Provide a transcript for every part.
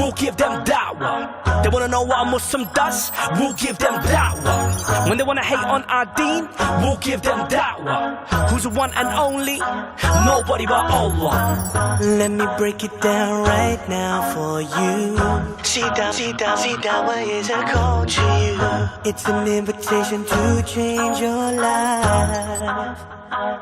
we'll give them da'wah. They wanna know what a Muslim does, we'll give them da'wah. When they wanna hate on our deen, we'll give them da'wah. Who's the one and only? Nobody but Allah. Let me break it down right now for you. Da'wah is a call to you. It's an invitation to change your life.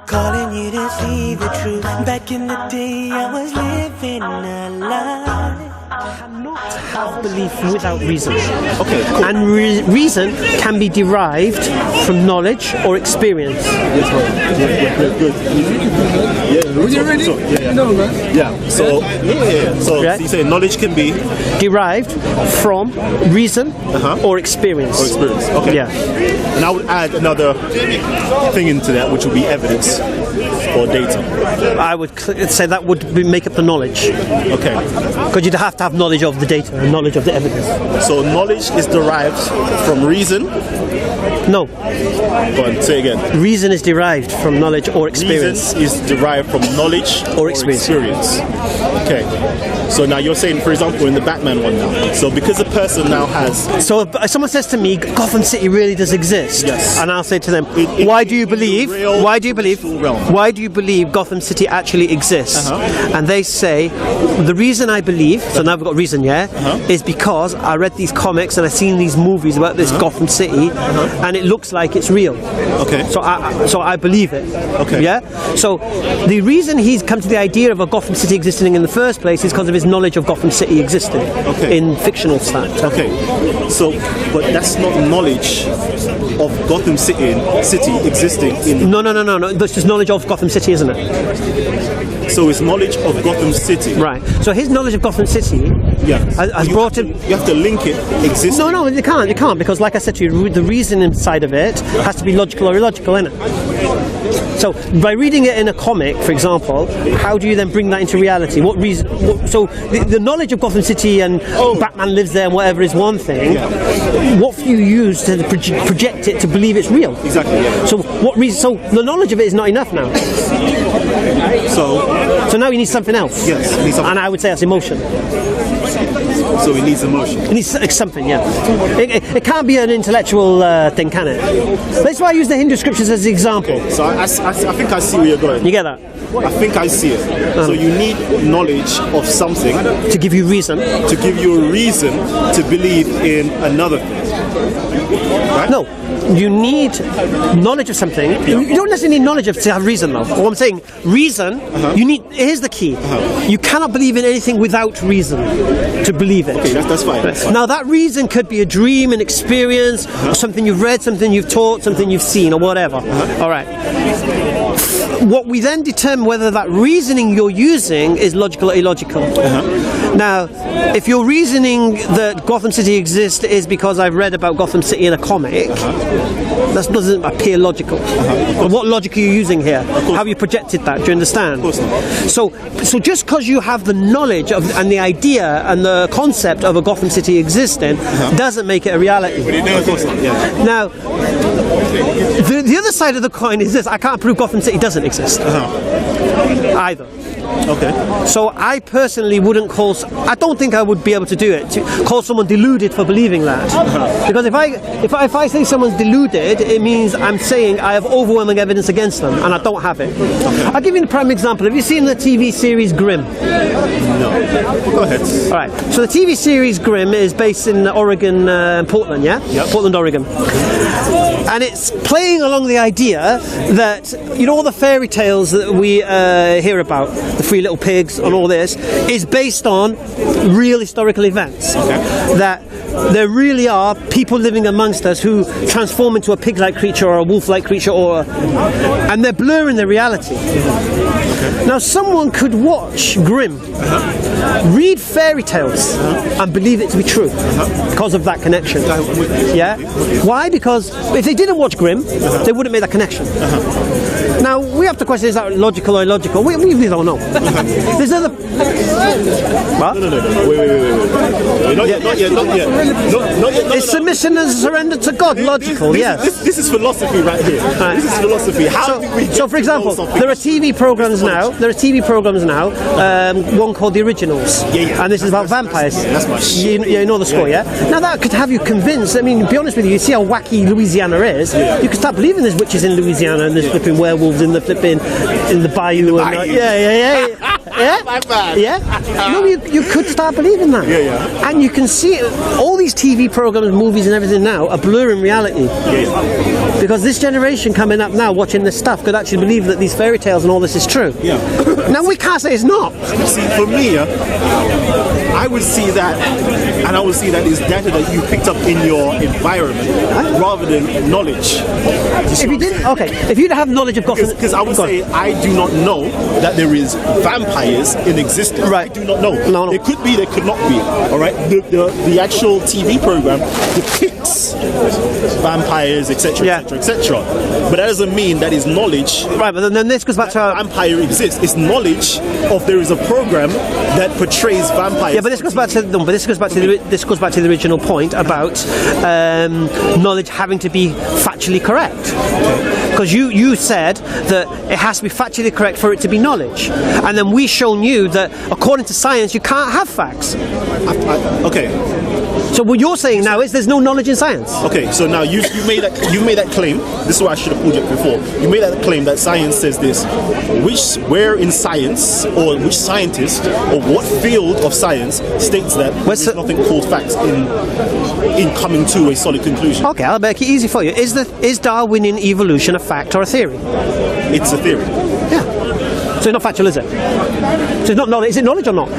Calling you to see the truth. Back in the day I was living a lie. Have belief without reason. Okay, cool. And reason can be derived from knowledge or experience. Good. Yeah. Was you ready? No, man. Yeah. So you say knowledge can be derived from reason or experience. Okay. Yeah. And I would add another thing into that, which would be evidence or data. I would say that would make up the knowledge. Okay. Because you'd have to have knowledge of the data and knowledge of the evidence. So knowledge is derived from reason? No. Go on, say again. Reason is derived from knowledge or experience. Reason is derived from knowledge or experience. Okay. So now you're saying, for example, in the Batman one now. So because a person now has... So if someone says to me, Gotham City really does exist, yes. And I'll say to them, why do you believe Gotham City actually exists? And they say, the reason I believe, so now we've got reason, is because I read these comics and I've seen these movies about this Gotham City, and it looks like it's real. Okay. So I believe it. Okay. Yeah? So the reason he's come to the idea of a Gotham City existing in the first place is because of his knowledge of Gotham City existing in fictional stats. Okay. So, but that's not knowledge of Gotham City existing in... No. That's just knowledge of Gotham City, isn't it? So it's knowledge of Gotham City. Right. So his knowledge of Gotham City has brought him... You have to link it existing. No, you can't, because like I said to you, the reason inside of it has to be logical or illogical, isn't it? So by reading it in a comic, for example, how do you then bring that into reality? What reason? So the knowledge of Gotham City and Batman lives there and whatever is one thing. What do you use to project it to believe it's real? Exactly. Yeah. So what reason? So the knowledge of it is not enough now. So now you need something else. Yes. You need something. And I would say that's emotion. So it needs emotion. It needs something, yeah. It can't be an intellectual thing, can it? That's why I use the Hindu scriptures as an example. So I think I see where you're going. You get that? I think I see it. So you need knowledge of something to give you reason. To give you a reason to believe in another thing. Right? No. You need knowledge of something. You don't necessarily need knowledge to have reason, though. What I'm saying, reason, you need. Here's the key. You cannot believe in anything without reason to believe it. Okay, that's fine. That's fine. Now, that reason could be a dream, an experience, something you've read, something you've taught, something you've seen, or whatever. All right. What we then determine whether that reasoning you're using is logical or illogical. Now, if your reasoning that Gotham City exists is because I've read about Gotham City in a comic, that doesn't appear logical. But what logic are you using here? How have you projected that? Do you understand? Of course not. So just because you have the knowledge of and the idea and the concept of a Gotham City existing doesn't make it a reality. Of course not. Yeah. Now, the other side of the coin is this: I can't prove Gotham City doesn't exist either. Okay. So I personally wouldn't I don't think I would be able to do it, to call someone deluded for believing that. Because if I say someone's deluded, it means I'm saying I have overwhelming evidence against them, and I don't have it. Okay. I'll give you a prime example. Have you seen the TV series Grimm? No. Go ahead. All right. So the TV series Grimm is based in Oregon, Portland, yeah? Yep. Portland, Oregon. And it's playing along the idea that, all the fairy tales that we hear about, the Three Little Pigs and all this, is based on real historical events. Okay. That there really are people living amongst us who transform into a pig-like creature or a wolf-like creature, and they're blurring the reality. Okay. Now, someone could watch Grimm, read fairy tales, and believe it to be true because of that connection. Yeah. Why? Because if they didn't watch Grimm, they wouldn't make that connection. Now, we have to question, is that logical or illogical? We don't know. There's other... What? No. Wait. Not yet. Is submission and surrender to God logical? Yes. This is philosophy right here. Right. This is philosophy. So, for example, there are TV programs now. One called The Originals, and this is about vampires. That's my shit. You know the score, yeah? Now that could have you convinced. I mean, to be honest with you, you see how wacky Louisiana is. You could start believing there's witches in Louisiana and there's flipping werewolves in the bayou. Yeah. No, you could start believing that. And you can see all these TV programs, movies, and everything now are blurring reality. Because this generation coming up now watching this stuff could actually believe that these fairy tales and all this is true. Now we can't say it's not. See, for me, I would see that, and I would see that it's data that you picked up in your environment rather than knowledge. If you didn't, if you have knowledge of Gotham, because I would say I do not know that there is vampires in existence. Right. I do not know. No. There could be, there could not be. All right. The actual TV program depicts vampires, etc., etc. But that doesn't mean that is knowledge. Right. But then this goes back to vampire exists. It's knowledge of there is a program that portrays vampires. Yeah, but this goes back to the original point about knowledge having to be factually correct. Because you said that it has to be factually correct for it to be knowledge, and then we've shown you that according to science you can't have facts. Okay. So what you're saying now is there's no knowledge in science. Okay, so now you made that claim. This is why I should have pulled it before. You made that claim that science says this. Where in science, or which scientist, or what field of science states that there's nothing called facts in coming to a solid conclusion? Okay, I'll make it easy for you. Is Darwinian evolution a fact or a theory? It's a theory. Yeah. So it's not factual, is it? So it's not knowledge. Is it knowledge or not?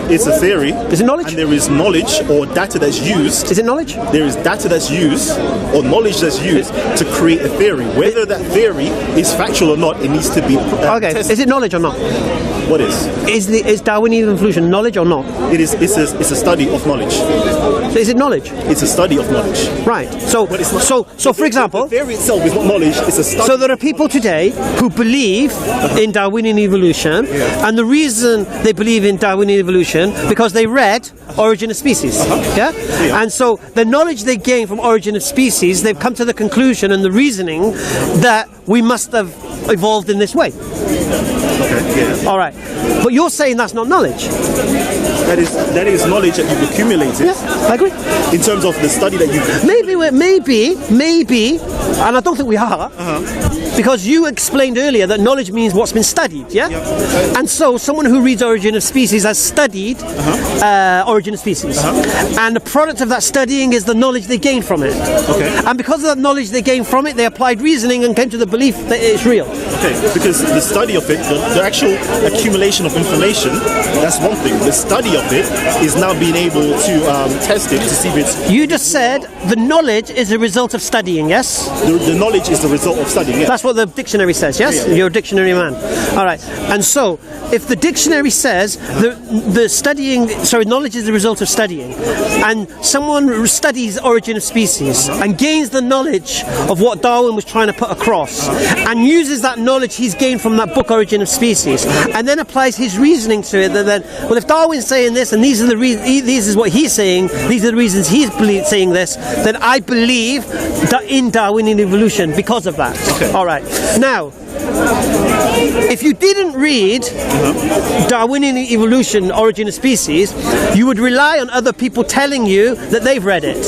It's a theory. Is it knowledge? And there is knowledge or data that's used. Is it knowledge? There is data that's used or knowledge that's used to create a theory. Whether that theory is factual or not, it needs to be tested. Is it knowledge or not? What is? Is Darwinian evolution knowledge or not? It's a study of knowledge. So is it knowledge? It's a study of knowledge. Right. So for example, the theory itself is not knowledge. It's a study. So there are people today who believe in Darwinian evolution, and the reason they believe in Darwinian evolution because they read Origin of Species. And so the knowledge they gain from Origin of Species, they've come to the conclusion and the reasoning that we must have evolved in this way. All right. But you're saying that's not knowledge. That is knowledge that you've accumulated. Yeah, I agree. In terms of the study that you've... Maybe, and I don't think we are, because you explained earlier that knowledge means what's been studied, And so someone who reads Origin of Species has studied Origin of Species. And the product of that studying is the knowledge they gain from it. And because of that knowledge they gain from it, they applied reasoning and came to the belief that it's real. Because the study of it, the actual accumulation of information, that's one thing. The study of it is now being able to test it to see if it's... You just said the knowledge is a result of studying, yes? The knowledge is the result of studying, yes. That's what the dictionary says, yes? You're a dictionary man. All right. And so, if the dictionary says knowledge is the result of studying, and someone studies Origin of Species and gains the knowledge of what Darwin was trying to put across, and uses that knowledge he's gained from that book Origin of Species, and then applies his reasoning to it, then, well, if Darwin's saying this, and this is what he's saying, these are the reasons he's saying this, then I believe that in Darwinian evolution because of that. All right. Now, if you didn't read Darwinian evolution, Origin of Species, you would rely on other people telling you that they've read it.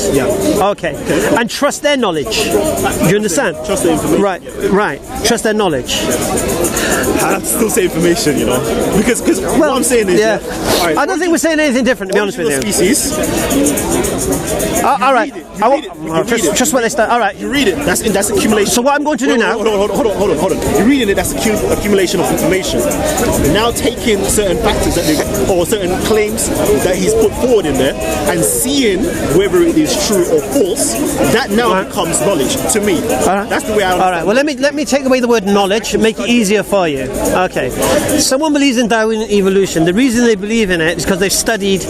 Okay. And trust their knowledge. Do you understand? Trust their information. Right. Trust their knowledge. I still say information, you know, because what I'm saying is, right, I don't think we're saying anything different, to be honest with you. Species. All right. Just when they start. All right. You read it. That's accumulation. So what I'm going to do now? Hold on. You're reading it. That's accumulation of information. Now taking certain factors or certain claims that he's put forward in there and seeing whether it is true or false, that now becomes knowledge to me. That's the way I understand. All right. Well, let me take away the word knowledge and make it easier for you. Okay. Someone believes in Darwinian evolution. The reason they believe in it is because they've studied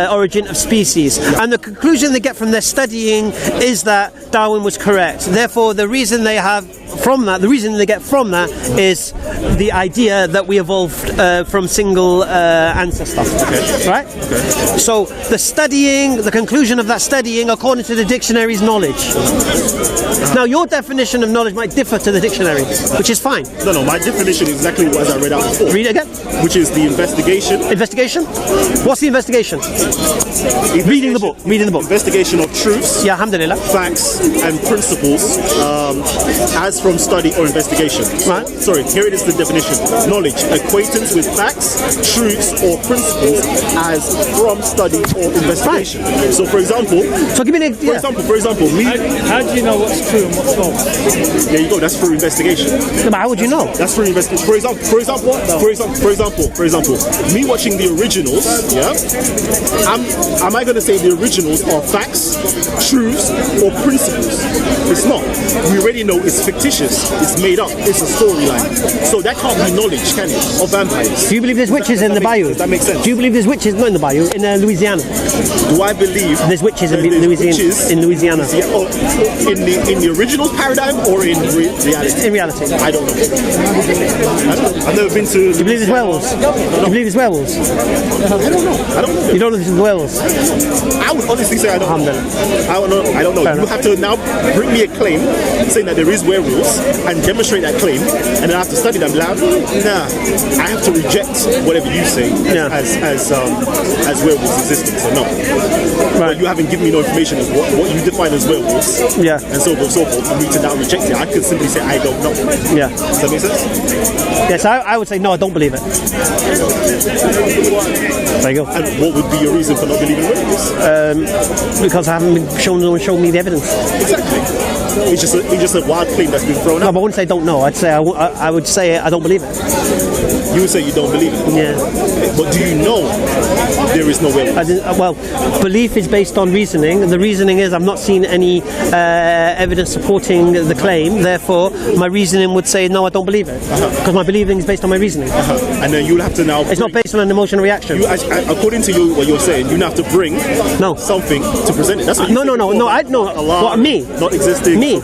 origin of species, and the conclusion they get from their studying is that Darwin was correct. Therefore, the reason they get from that is the idea that we evolved from single ancestor. Okay. Right? Okay. So the conclusion of that studying, according to the dictionary, is knowledge. Now, your definition of knowledge might differ to the dictionary, which is fine. No, my definition is exactly what I read out before. Read it again. Which is the investigation. Investigation? What's the investigation? Reading the book. Investigation of truths, yeah, alhamdulillah, facts and principles as from study or investigation. Right. Sorry, here it is the definition. Knowledge, acquaintance with facts, truths or principles as from study or investigation. Right. So for example, for example, me. How do you know what's true and what's false? There you go, that's through investigation. No, but how would you know? That's through investigation. For example, me watching the originals, yeah? Am I going to say the originals are facts, truths, or principles? It's not. We already know it's fictitious, it's made up, it's a storyline. So that can't be knowledge, can it? Of vampires. Do you believe there's witches in the bayou? Does that make sense? Do you believe there's witches, not in the bayou, in Louisiana? Do I believe there's witches in Louisiana? In the original paradigm or in reality? In reality. I don't know. I've never been to... Do you believe there's werewolves? Do you believe there's werewolves? I don't know. You don't know if there's werewolves? I would honestly say I don't know. I don't know. You have to now bring me a claim saying that there is werewolves and demonstrate that claim, and then I have to study them. Nah, I have to reject whatever you say as werewolves existing. So no. But you haven't given me no information of what you define as werewolves. Yeah. And so forth. For me to now reject it, I could simply say I don't know. Yeah. Does that make sense? Yes, I would say no, I don't believe it. There you go. And what would be your reason for not believing werewolves? Because I haven't been shown me the evidence. Exactly. It's just a wild claim that's been thrown out. No, but I wouldn't say don't know. I'd say I would say I don't believe it. You would say you don't believe it? Yeah. But do you know there is no werewolves? Well, belief is based on reasoning. The reasoning is I've not seen any evidence supporting the claim. Therefore, my reasoning would say no, I don't believe it. Because my believing is based on my reasoning. And then you'll have to now... It's not based on an emotional reaction. According to what you're saying, you have to bring something to present it. That's what you Allah, me. Not existing. Me.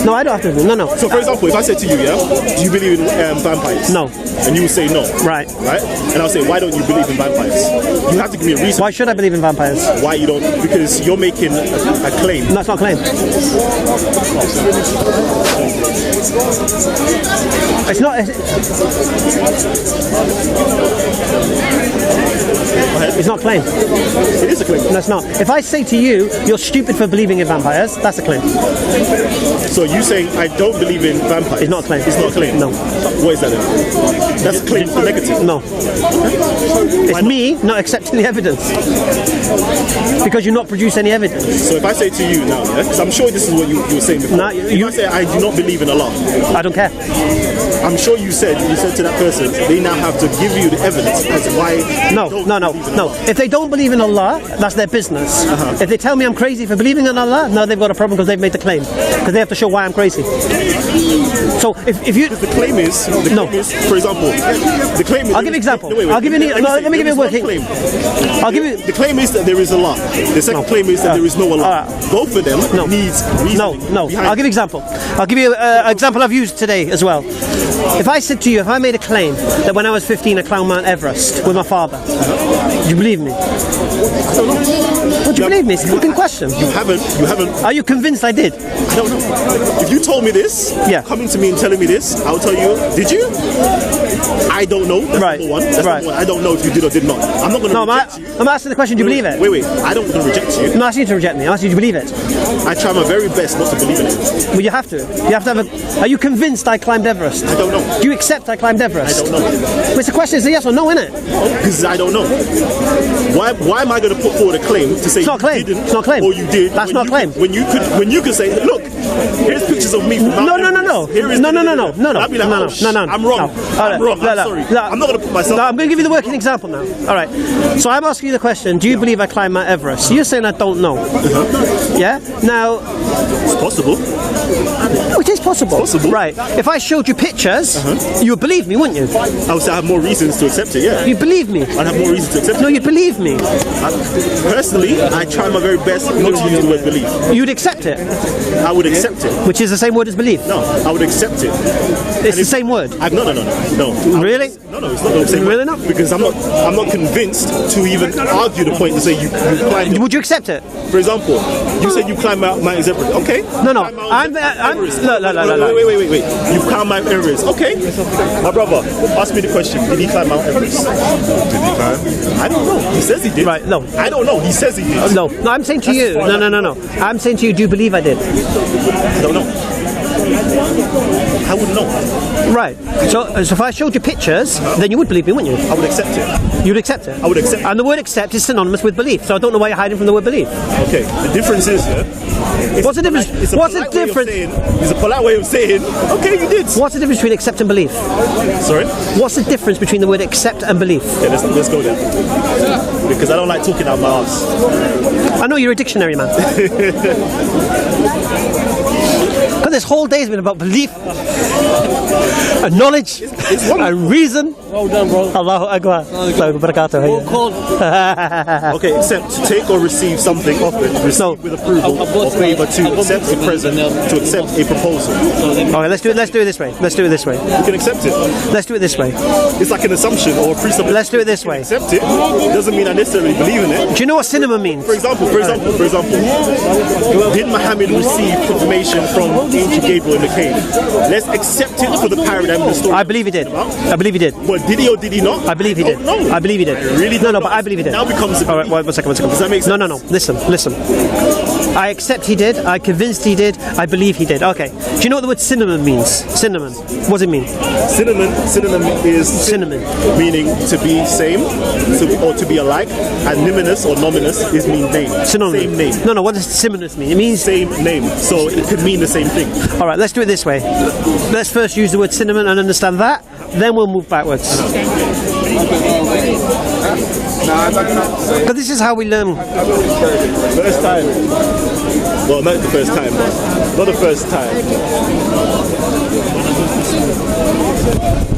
No, I don't have to. No. So, for example, if I said to you, do you believe in vampires? No. And you would say no. Right. And I'll say, why don't you believe in vampires? You have to give me a reason. Why should I believe in vampires? Why you don't? Because you're making a claim. No, it's not a claim. It's not. It's not a claim. It is a claim. No, it's not. If I say to you, you're stupid for believing in vampires, that's a claim. So you saying I don't believe in vampires? It's not a claim. It's not a claim? No. What is that then? That's a claim for negative? No. It's me not accepting the evidence. Because you're not producing any evidence. So if I say to you now, because I'm sure this is what you were saying before. No, if I say I do not believe in Allah. I don't care. I'm sure you said to that person, they now have to give you the evidence as why. No. If they don't believe in Allah, that's their business. If they tell me I'm crazy for believing in Allah, no, they've got a problem because they've made the claim. Because they have to show why I'm crazy. So if you... The claim is, for example, the claim is... I'll give you an example. Let me give you a working... The claim is that there is Allah. The second claim is that there is no Allah. Both of them needs reasoning. No. I'll give you an example. I'll give you an example I've used today as well. If I said to you, if I made a claim that when I was 15 I climbed Mount Everest with my father, would you believe me? I don't know. Would you believe me? It's a fucking question. You haven't. Are you convinced I did? I don't know. If you told me this, coming to me and telling me this, I'll tell you, did you? I don't know. That's Right. number one. That's Right. number one. I don't know if you did or did not. I'm not going to No, reject you. I'm asking the question, do you believe it? Wait. I don't want to reject you. I'm not asking you to reject me, I'm asking you to believe it. I try my very best not to believe in it. Well, you have to. You have to have a... Are you convinced I climbed Everest? I don't know. Do you accept I climbed Everest? I don't know. But it's a question, it's a yes or no, isn't it? Because I don't know. Why am I going to put forward a claim to say It's not a claim. you didn't It's not a claim. or you did? That's not a claim. When you could say, look, here's pictures of me from Mount No. Everest. Here is No. I'd be like, No. I'm wrong. I'm wrong. I'm sorry. I'm not going to put myself. No, I'm going to give you the working example now. All right. So I'm asking you the question: do you believe I climbed Mount Everest? You're saying I don't know. Yeah. Now, It's possible. it is possible. It's possible. Right. If I showed you pictures, you would believe me, wouldn't you? I would say I have more reasons to accept it. Yeah. You believe me. I'd have more reasons to accept No, it. you'd believe me. Personally, I try my very best not to use the word belief. You'd accept it, I would accept it. which is the same word as belief. No, I would accept it. It's the same word. No. Really? No, it's not the same. Really word. not? Because I'm not convinced to even argue the point to say you climbed. Would you accept it? For example, you said you climbed Mount Everest. Okay. No. Climb Mount I'm Everest. no. Wait. You climbed Mount Everest. Okay. My brother, ask me the question. Did he climb Mount Everest? Did he climb? I don't know. He says he did. Right, no. I don't know. He says he did. No. I'm saying to you. No. I'm saying to you. Do you believe I did? I don't know. I wouldn't know. Right. So if I showed you pictures, then you would believe me, wouldn't you? I would accept it. You'd accept it. I would accept it. And the word accept is synonymous with belief. So I don't know why you're hiding from the word belief. Okay. The difference is, What's the difference? What's the difference? It's a polite way of saying, okay, you did. What's the difference between accept and belief? Sorry? What's the difference between the word accept and belief? Yeah, let's go there. Because I don't like talking out my ass. I know you're a dictionary man. Because this whole day has been about belief and knowledge and reason. Well done, bro. Allahu Akbar. Okay, accept to take or receive something offered, receive with approval or favour to accept a present, to accept a proposal. Okay, let's do it this way. You can accept it. Let's do it this way. It's like an assumption or a presupposition. Let's do it this way. Accept it doesn't mean I necessarily believe in it. Do you know what cinema means? For example, did Muhammad receive confirmation from Angel Gabriel in the cave? Let's accept it for the paradigm of the story. I believe he did. But did he or did he not? I believe he did. No. I believe he did. I really no, don't but know. I believe he did. Now becomes a all right. One second. Does that make sense? No. Listen. I accept he did. I convinced he did. I believe he did. Okay. Do you know what the word cinnamon means? Cinnamon. What does it mean? Synonym is Cinnamon. meaning to be same, or to be alike, and niminous or nominous is mean name. Synonym. Same name. No. What does synonymous mean? It means Same name. So it could mean the same thing. All right, let's do it this way. Let's first use the word cinnamon and understand that, then we'll move backwards. But this is how we learn. First time. Well, not the first time, but not the first time.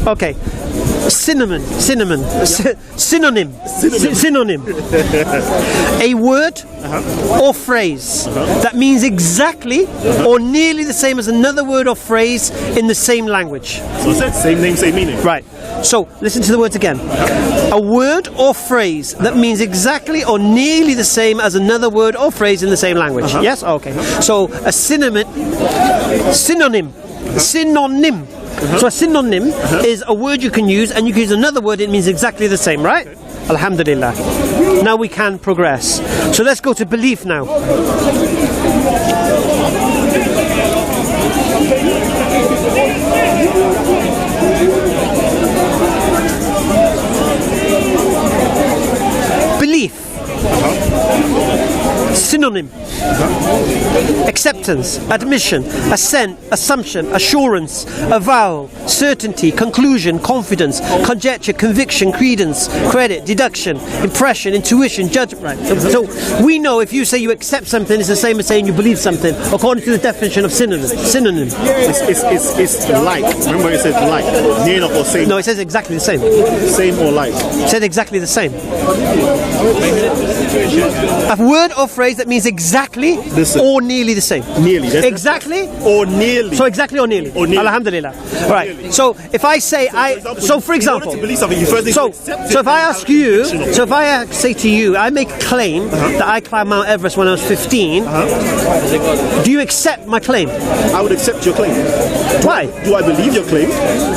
Okay. Synonym. A word or phrase that means exactly or nearly the same as another word or phrase in the same language. So it's same name, same meaning. Right. So listen to the words again. A word or phrase that means exactly or nearly the same as another word or phrase in the same language. Yes? Okay. So a synonym. So a synonym is a word you can use, and you can use another word, it means exactly the same, right? Alhamdulillah. Now we can progress. So let's go to belief now. Belief. Synonym. Acceptance, admission, assent, assumption, assurance, avowal, certainty, conclusion, confidence, conjecture, conviction, credence, credit, deduction, impression, intuition, judgment. Right. So we know if you say you accept something, it's the same as saying you believe something, according to the definition of synonym. It's like. Remember it says like. Near enough or same. No, it says exactly the same. Same or like. It said exactly the same. A word or phrase that means exactly exactly or nearly the same? Nearly. Exactly or nearly. So exactly or nearly? Or nearly. Alhamdulillah. Right. So if I say for example, in order to believe something, you first need to accept it. so if I ask you, so if I say to you, I make a claim that I climbed Mount Everest when I was 15, do you accept my claim? I would accept your claim. Why? Do I believe your claim?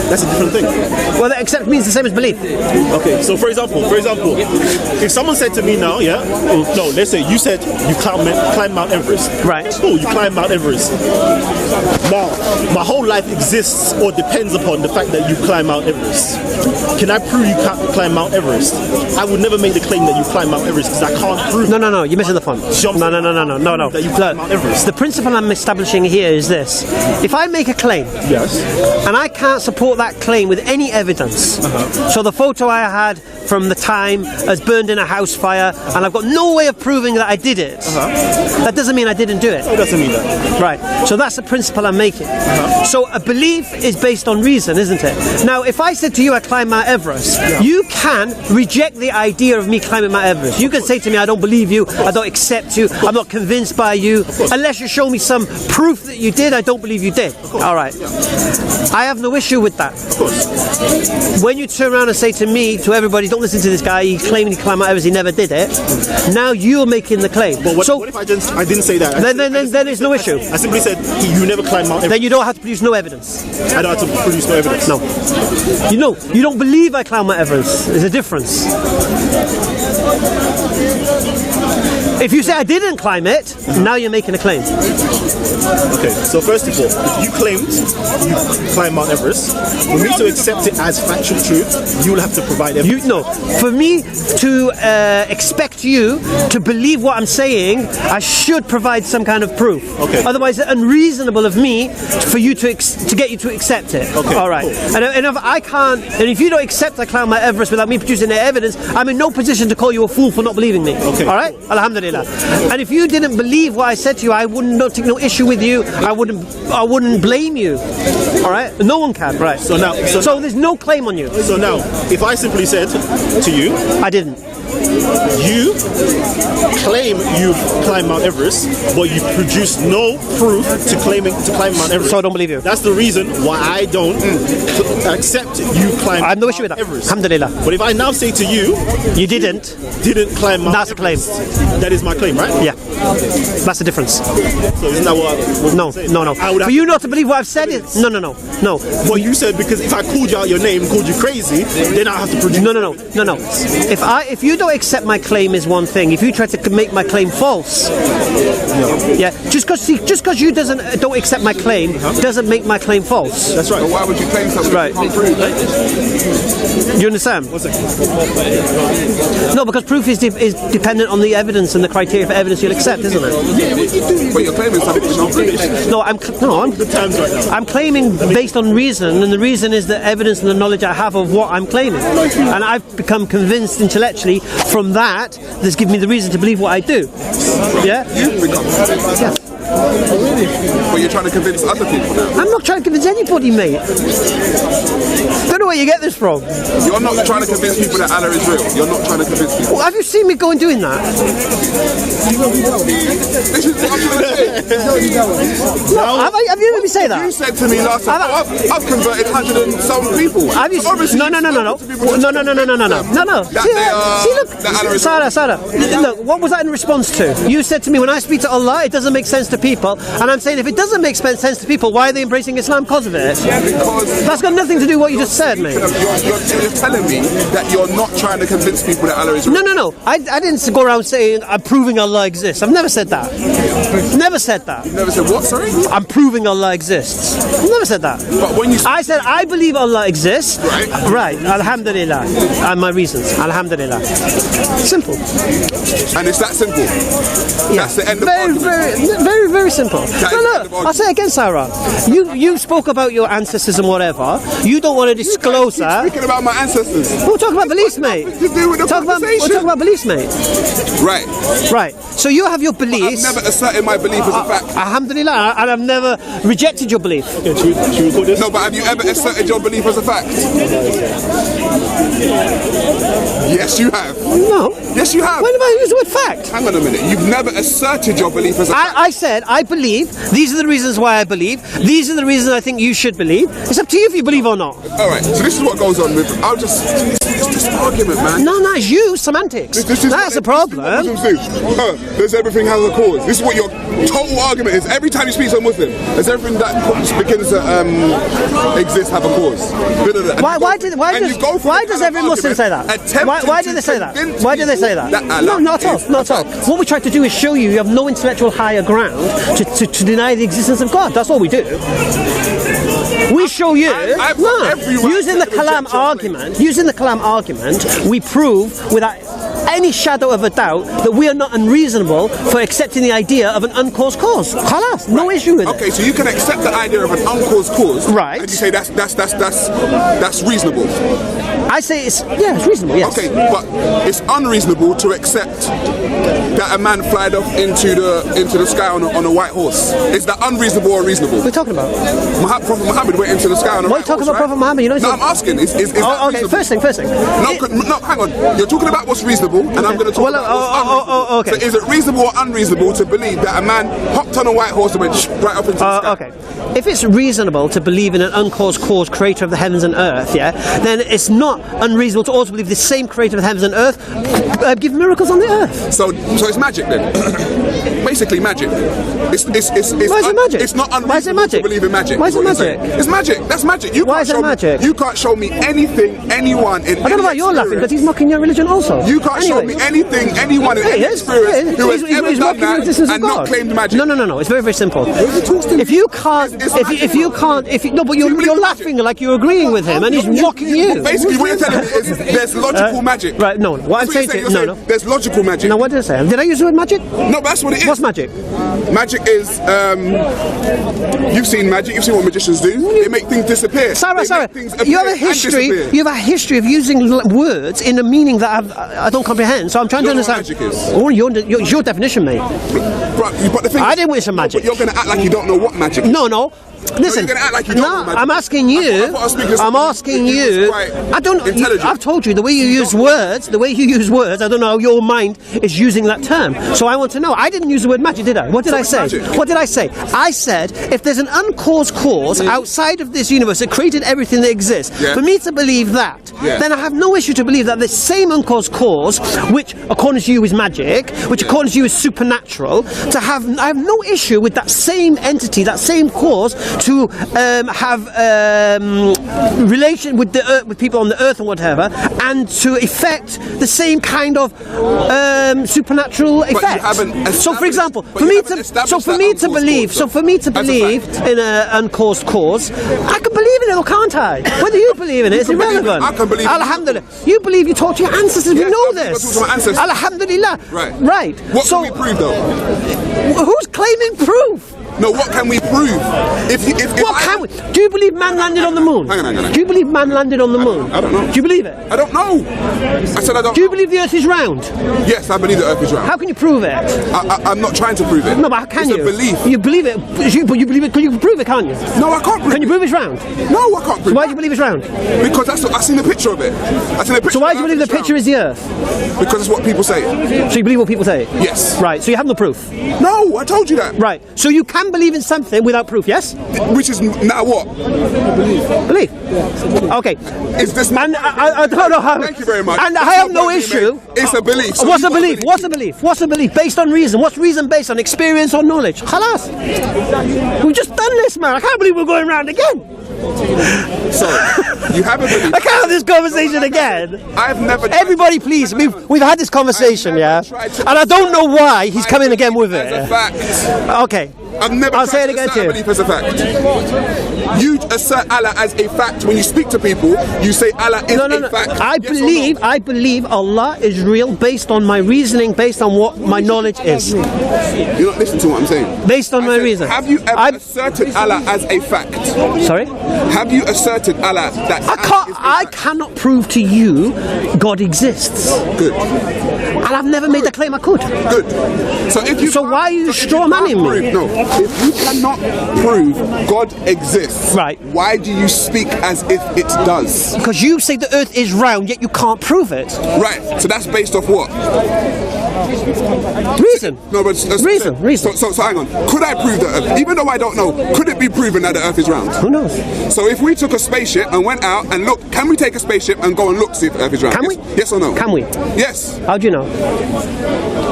That's a different thing. Well, that accept means the same as belief. Okay, so for example, if someone said to me now, no, let's say you said you climb Mount Everest. Right. Oh, you climb Mount Everest. Now, my whole life exists or depends upon the fact that you climb Mount Everest. Can I prove you can't climb Mount Everest? I would never make the claim that you climb Mount Everest because I can't prove. No, you're missing the point. No. That you climb Mount Everest. The principle I'm establishing here is this: if I make a claim, and I can't support that claim with any evidence, so the photo I had from the time has burned in a house fire, and I've got no way of proving that I did it, that doesn't mean I didn't do it. It doesn't mean that. Right. So that's the principle I'm making. So a belief is based on reason, isn't it? Now, if I said to you I climbed Mount Everest, you can reject the idea of me climbing Mount Everest. You can say to me, I don't believe you, I don't accept you, I'm not convinced by you. Unless you show me some proof that you did, I don't believe you did. All right. I have no issue with that. Of course. When you turn around and say to me, to everybody, don't listen to this guy, he's claiming he climbed Mount Everest, he never did it. Now you're making the claim. But what if I didn't say that? Then there's no issue. I simply said you never climbed Mount Everest. Then you don't have to produce no evidence. I don't have to produce no evidence. No. You don't believe I climbed Mount Everest. There's a difference. If you say I didn't climb it, now you're making a claim. Okay, so first of all, if you claimed you climbed Mount Everest, for me to accept it as factual truth, you will have to provide evidence. For me to expect you to believe what I'm saying, I should provide some kind of proof. Okay. Otherwise, it's unreasonable of me for you to get you to accept it. Okay. All right. Cool. And if I can't, and if you don't accept I climbed Mount Everest without me producing the evidence, I'm in no position to call you a fool for not believing me. Okay. All right. Alhamdulillah. And if you didn't believe what I said to you, I wouldn't take no issue with you. I wouldn't blame you. All right. No one can. Right. So there's no claim on you. So now, if I simply said to you, I didn't. You claim you climbed Mount Everest, but you produce no proof to climb Mount Everest. So I don't believe you. That's the reason why I don't accept you climb. I have no issue with that. Everest. Alhamdulillah. But if I now say to you, you didn't climb Mount That's Everest, a claim. That is my claim, right? Yeah. That's the difference. So isn't that what No. For you not to believe what I've said is no. Well, you said because if I called you out your name, called you crazy, then I have to produce. No. If you don't accept my claim is one thing. If you try to make my claim false, just because you don't accept my claim doesn't make my claim false. That's right. But why would you claim something Right. you can't prove? You understand? No, because proof is dependent on the evidence and the criteria for evidence you'll accept, isn't it? But you're claiming something you can't prove. I'm claiming based on reason, and the reason is the evidence and the knowledge I have of what I'm claiming, and I've become convinced intellectually from that. That's given me the reason to believe what I do. Yeah. You've become. Yeah. But you're trying to convince other people now. I'm not trying to convince anybody, mate. Don't know where you get this from. You're not trying to convince people that Allah is real. You're not trying to convince people. Well, have you seen me go and doing that? This is what I'm trying to say. No, have you heard me say that? You said to me last time, I've converted 100 and some people. Have you? No. See, look, Sarah. Look, what was that in response to? You said to me, when I speak to Allah, it doesn't make sense to people, and I'm saying if it doesn't make sense to people, why are they embracing Islam because of it? Because that's got nothing to do with what you just said, mate. You're telling me that you're not trying to convince people that Allah is real. No. I didn't go around saying I'm proving Allah exists. I've never said that. Never said that. You never said what, sorry? I'm proving Allah exists. I've never said that. But when you I said I believe Allah exists. Right. Alhamdulillah. And my reasons. Alhamdulillah. Simple. And it's that simple. Yeah. That's the end of the argument. Very simple. No, I'll say it again, Sarah. You spoke about your ancestors and whatever. You don't want to disclose that. Speaking about my ancestors. We'll talk about beliefs, mate. We'll talk about beliefs, mate. Right. So you have your beliefs. I've never asserted my belief as a fact. Alhamdulillah, and I've never rejected your belief. Okay, should we record this? No, but have you ever asserted your belief as a fact? Yes, you have. No. Yes, you have. When have I used the word fact? Hang on a minute. You've never asserted your belief as a fact. I said I believe. These are the reasons why I believe. These are the reasons I think you should believe. It's up to you if you believe or not. All right. So this is what goes on with. It's just an argument, man. No, it's you. Semantics. That's a problem. Does everything have a cause? This is what your total argument is. Every time you speak to a Muslim, does everything that begins to exist have a cause? Why does every Muslim say that? Why do they say that? Why do they say that? No, not at all. Not at all. What we try to do is show you have no intellectual higher ground to deny the existence of God. That's all we do. We show you, using the Kalam argument, we prove without any shadow of a doubt that we are not unreasonable for accepting the idea of an uncaused cause. Khalas, no issue with it. Okay, so you can accept the idea of an uncaused cause, right? And you say that's reasonable. I say it's reasonable. Yes. Okay, but it's unreasonable to accept that a man flied off into the sky on a white horse. Is that unreasonable or reasonable? What are you talking about? Prophet Muhammad went into the sky on a white horse. What are you talking about, Prophet Muhammad? You know, no, I'm asking. Is that okay, reasonable? first thing. No, hang on. You're talking about what's reasonable, and I'm going to talk about what's unreasonable. Okay. So is it reasonable or unreasonable to believe that a man hopped on a white horse and went right up into the sky? Okay. If it's reasonable to believe in an uncaused cause, creator of the heavens and earth, then it's not unreasonable to also believe the same creator of the heavens and earth give miracles on the earth. So it's magic then. Basically magic. Why is it magic? It's not unreasonable to believe in magic. Why is it magic? It's magic. That's magic. Why is it magic? You can't show me anything, anyone in I don't know why you're laughing, but he's mocking your religion also. You can't show me anything, anyone in any experience who has ever done that and not claimed magic. No. It's very, very simple. If you can't, but you're laughing like you're agreeing with him, and he's mocking you. Basically, what you're telling me is there's logical magic. Right? No. What I'm saying to you, there's logical magic. No, what did I say? Did I use the word magic? No, but that's what it is. What's magic? Magic is, you've seen magic, you've seen what magicians do. They make things disappear. Sarah, you have a history of using words in a meaning that I don't comprehend. So I'm trying to understand. What magic is. Oh, your definition, mate. But the thing I didn't wish for magic. But you're going to act like you don't know what magic is. No. Listen, you're gonna act like you don't know magic. I'm asking you. I don't. I've told you the way you use words. I don't know how your mind is using that term. So I want to know. I didn't use the word magic, did I? What did I say? What did I say? I said if there's an uncaused cause outside of this universe that created everything that exists, for me to believe that, then I have no issue to believe that the same uncaused cause, which according to you is magic, which according to you is supernatural, I have no issue with that same entity, that same cause, to have relation with the earth, with people on the earth and whatever, and to effect the same kind of supernatural effect. So, for example, for me to believe in an uncaused cause, I can believe in it, or can't I? Whether you believe in it is irrelevant. I can believe. Alhamdulillah, you believe you talk to your ancestors. We know this. Alhamdulillah. Right. What can we prove though? Who's claiming proof? No, what can we prove? Do you believe man landed on the moon? Hang on. Do you believe man landed on the moon? I don't know. Do you believe it? I don't know. I said I don't. Do you believe the earth is round? Yes, I believe the earth is round. How can you prove it? I'm not trying to prove it. No, but how can you? It's a belief. You believe it, but you believe it. You can prove it, can't you? No, I can't prove it. Can you prove it's round? No, I can't prove it. So why do you believe it's round? Because I've seen a picture of it. So why do you believe the picture is the earth? Because it's what people say. So you believe what people say? Yes. Right, so you have no proof? No, I told you that. Right, so you can believe in something without proof, yes? Which is now what? Belief. Okay. Is this? And I don't know how. Thank you very much. And I have no issue. It's a belief. So what's a belief? What's a belief? Based on reason. What's reason based on? Experience or knowledge? Khalas. We've just done this, man. I can't believe we're going round again. So you have a belief. I can't have this conversation again. I've never. Everybody, please. We've had this conversation, and I don't know why he's coming again with it. As a fact. Okay. I've never I'll say it again to you. Belief as a fact. You assert Allah as a fact when you speak to people. You say Allah is a fact. I believe Allah is real based on my reasoning, based on what my knowledge is. You're not listening to what I'm saying. Based on my reason. Have you ever asserted Allah as a fact? Sorry? Have you asserted, Allah, that I cannot prove to you God exists. Good. And I've never made the claim I could. Good. So why are you straw manning me? No. If you cannot prove God exists, right, why do you speak as if it does? Because you say the earth is round, yet you can't prove it. Right. So that's based off what? Reason. No, but reason. So hang on. Could I prove the earth? Even though I don't know, could it be proven that the earth is round? Who knows? So if we took a spaceship and went out and looked, can we take a spaceship and go and look, see if the earth is round? Can we? Yes or no? Can we? Yes. How do you know?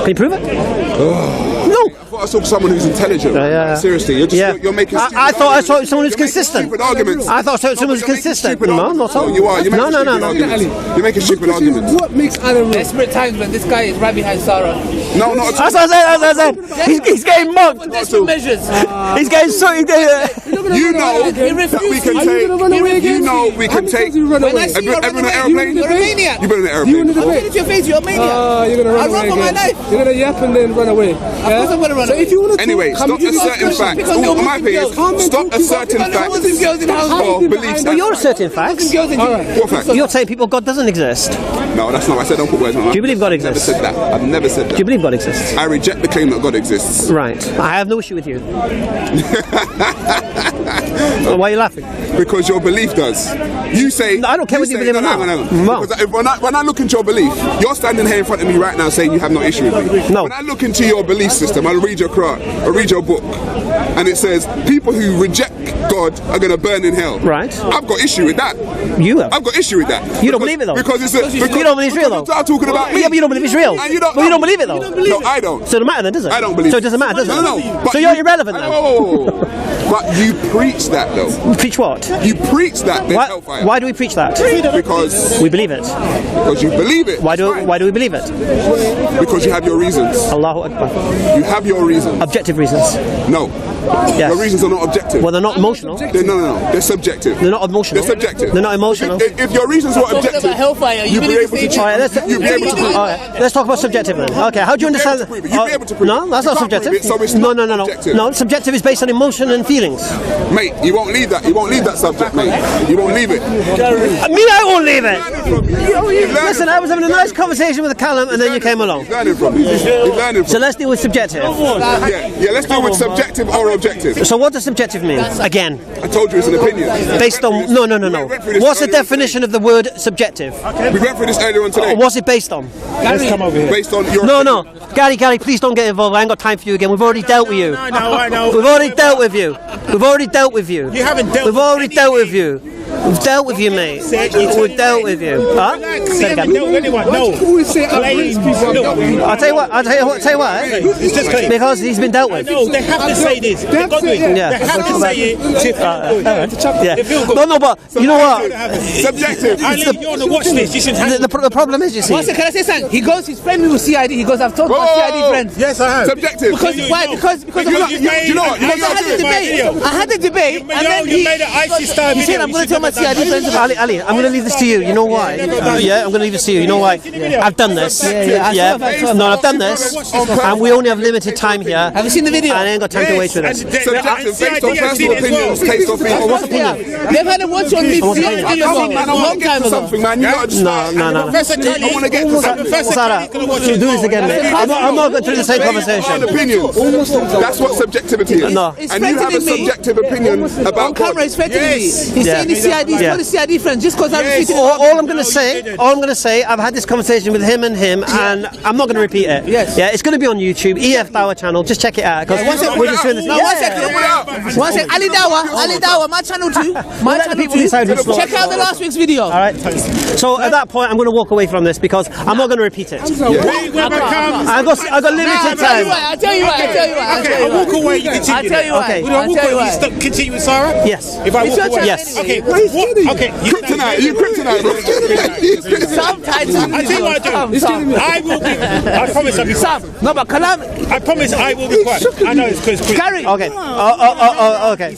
Can you prove it? No. I thought I saw someone who's intelligent. Seriously, you're making. I thought I saw someone who's consistent. Stupid arguments. I thought I saw someone who's consistent. No, not so. You are. No. You're making stupid arguments. What makes Adam desperate times when this guy is right behind Sarah? No, not at all. That's what I said. He's getting mugged. Desperate measures. He's getting so. You know that we can take. You know we can take. When I see you on an airplane, you're a maniac. You've been on an airplane. I'll put it to your face. You're a maniac. You're gonna run away. I run for my life. You're gonna yap and then run away. Of course I'm gonna run away. If you want to anyway, stop asserting facts. My thing is, stop asserting facts or beliefs. Well, you're asserting facts. What facts? You're saying people God doesn't exist. No, that's not what I said. Don't put words in my mouth. Do you believe God exists? I've never said that. I've never said that. Do you believe God exists? I reject the claim that God exists. Right. I have no issue with you. Well, why are you laughing? Because your belief does. You say. No, I don't care what you believe or not. No. When I look into your belief, you're standing here in front of me right now saying you have no issue with me. No. When I look into your belief system, I'll read your Quran, I'll read your book, and it says people who reject God are going to burn in hell. Right. I've got issue with that. You have. I've got issue with that. You don't believe it though. Because it's you don't believe it's real though. You start talking about me. Yeah, but you don't believe it's real. And you don't. But you don't believe it though. No, I don't. So it doesn't matter then, does it? I don't believe. So it doesn't matter, does it? No. So you're irrelevant then. No. But you preach that though. Preach what? You preach that. There's hellfire. Why do we preach that? Because we believe it. Because you believe it. Why do we believe it? Because you have your reasons. Allahu Akbar. You have your reasons. Objective reasons. No. Yes. Your reasons are not objective. Well, they're not emotional. No. They're subjective. They're not emotional. They're subjective. They're not emotional. If your reasons were objective, you'd be able to. All right, let's talk about subjective then. Okay, how do you understand? You'd be able to prove it. No, that's not subjective. No. No, subjective is based on emotion and feelings. Mate, you won't leave that. You won't leave that subject, mate. You won't leave it. I won't leave it. Listen, I was having a nice conversation with Callum, and then you came along. He's learning from me. So let's deal with subjective. Yeah. Let's deal with subjective or objective. So what does subjective mean? Again, I told you it's an opinion. Based on no. What's the definition of the word subjective? We went through this earlier on today. What's it based on? Let's come over here. Based on your No. Gary, please don't get involved. I ain't got time for you again. We've already dealt with you. I know. We've already dealt with you. You haven't dealt. We've already dealt with you. We've dealt with you, mate. We've dealt with you. Huh? Say it again. No. I'll tell you what. It's just clear. Because he's been dealt with. No, they have to say this. They've got to. Yeah. They have to say it. Yeah. No, but you know what? Subjective. You're on the watch list. You should have. The problem is, you see. Can I say something? He goes, he's friendly with CID. He goes, I've told my CID friends. Yes, I have. Subjective. Why? Because you know what? I had the debate, and then you made an ISIS style he said, I'm going to tell my CID friends about it. Ali, I'm going to leave this to you. You know why? Yeah, I'm going to leave this to you. You know why? I've done this. Yeah. No, I've done this. And we only have limited time here. Have you seen the video? And I ain't got time to waste with this. Subjective, based on personal opinions, taste of people. What's opinion? They've had a watch on me a long time ago. Something, man. You gotta just No. I want to get to something. Sarah, we'll do this again, mate. I'm not going through the same conversation. Opinions. That's what subjectivity is. No. And you have a subjective opinion about God. Camera is threatening me. He's saying the CID, he's got the CID friends just because I repeated it. All I'm going to say, I've had this conversation with him, and I'm not going to repeat it. Yes. Yeah, it's going to be on YouTube, EF Dawa channel. Just check it out because we're just doing this. No, 1 second. 1 second. Ali Dawa, my channel too. My channel people decide who's too. Check out the last week's video. All right. So at that point, I'm going to walk away from this because I'm not going to repeat it. I got limited time. I'll tell you why. Okay, I'll walk away. You continue. I'll tell you why. Okay. Would I walk away? You stop, continue with Sarah? Yes. If I walk away? Yes. Okay. Okay. Kryptonite. You kryptonite, bro. Sometimes I tell you what I do. I will be. I promise I'll be quiet. No, but Kalam. I promise I will be quiet. I know it's because Gary. Okay. Okay.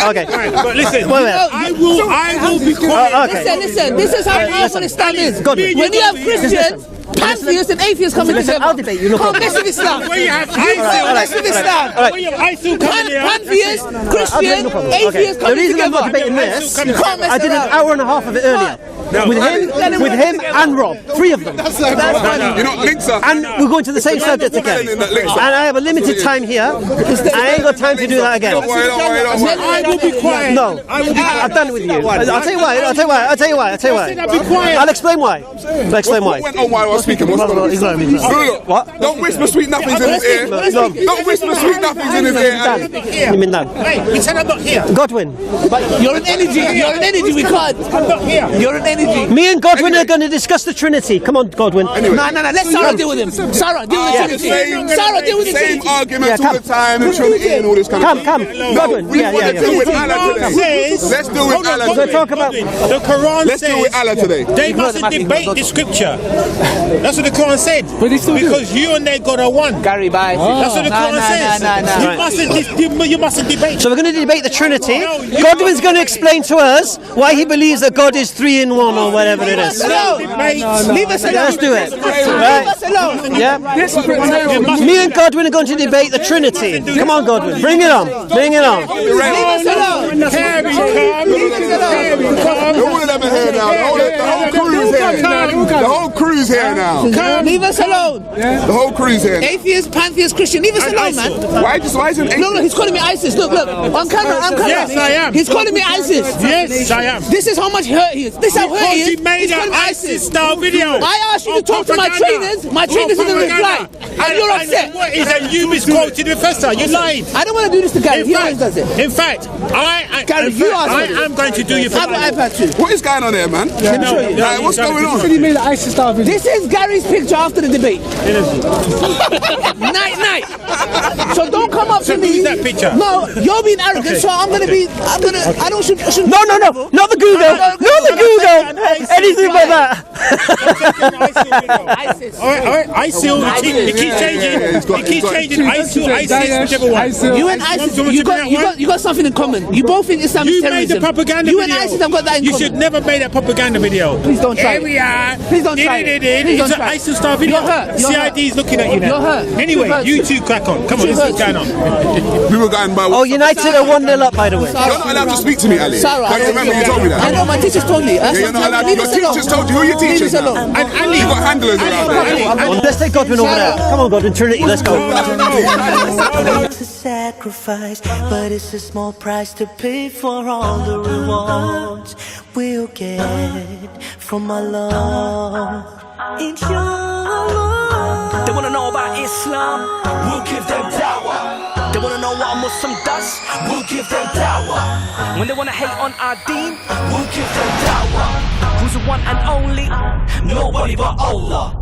Okay. But listen, Wait a minute. I will be quiet. Okay. Listen. This is how powerful Islam is. Godwin. When you have Christians. Pantheists and atheists coming Listen, together. I'll debate you. No Come on, problem. mess with Islam. Where you have Mess with Islam. Pantheists, Christians, atheists The coming reason I'm not together. debating this, You can't mess I did an around. hour and a half of it earlier. With him and Rob, 3 of them. That's funny. You're not linked, sir. And we're going to the same subject again. And I have a limited time here. I ain't got time to do that again. Don't worry. I will be quiet. No, I've done it with you. I'll tell you why. I'll explain why. What went on while I was speaking? What's going on? Look. What? Don't whisper sweet nothings in his ear. Don't whisper sweet nothings in his ear. You mean that? Hey, pretend I'm not here. Godwin. You're an energy, we can't. I'm not here. You're an energy. Me and Godwin are going to discuss the Trinity. Come on, Godwin. Anyway. No, let Sarah deal with him. Sarah, deal with the Trinity. Sarah, deal with the Same Trinity. arguments all the time, the Trinity and all this kind of Come, stuff. Godwin. We want to deal with Allah today. Let's deal with Allah So today. talk about. The Quran Let's deal with Allah today. they mustn't debate the scripture. That's what the Quran said. Because you and their God are one. Gary, bye. That's what the Quran says. No. You mustn't debate. So we're going to debate the Trinity. Godwin's going to explain to us why he believes that God is 3 in 1 or whatever it is. Leave us alone. Let's do it. Leave Right? us alone. Yeah. Me and Godwin are going to debate the Trinity. Come on, Godwin. Bring it on. Bring it on. Leave us alone. Here we come. All of them are here now. The whole crew's here. The whole crew's here now. Leave us alone. The whole crew's here. Atheist, pantheist, Christian. Leave us alone, man. Why isn't Look, he's calling me ISIS. Look. On camera. Yes, I am. He's calling me ISIS. Yes, I am. This is how much hurt he is. This is how hurt he is. He made He's an calling me ISIS style video. I asked you to talk to my trainers. My trainers didn't reply. And you're upset. What is that? You misquoted the professor. You lied. I don't want to do this to Gary. He always does it. In fact, I am going to do your I have an iPad too. What is going on here, man? What's going on? This is Gary's picture after the debate. Night. So don't come up to me. who's that picture? No, you're being arrogant. So I should. No, not the Google. Not the Google. Anything but that. ISIS. All right. ISIL. It keeps changing. It keeps changing. ISIL, whichever one. You and ISIS, you got something in common. You both think Islam is You terrorism. made the propaganda You video. and ISIS have got that in You common. should never make that propaganda video. Please don't try Here we are. Please don't try it. Please It's don't an try it. ISIL style video. You're hurt. You're CID is looking at you now. You're hurt. Anyway, You're hurt. you two crack on. Come on, this is going on. We were going by. Oh, United are 1-0 up, by the way. You're not allowed to speak to me, Ali. Sarah, Don't you remember you told me that? I know, my teachers told me. You're not allowed. Your teachers told you. Who are your teachers now? And Ali, You got handlers around there. Let's take Godwin over there. Come on, Godwin. Trinity, let's go. It's a sacrifice, but it's a small price to pay for all the rewards we'll get from Allah. Inshallah. They wanna know about Islam, we'll give them dawah. They wanna know what a Muslim does, we'll give them dawah. When they wanna hate on our deen, we'll give them dawah. Who's the one and only? Nobody but Allah.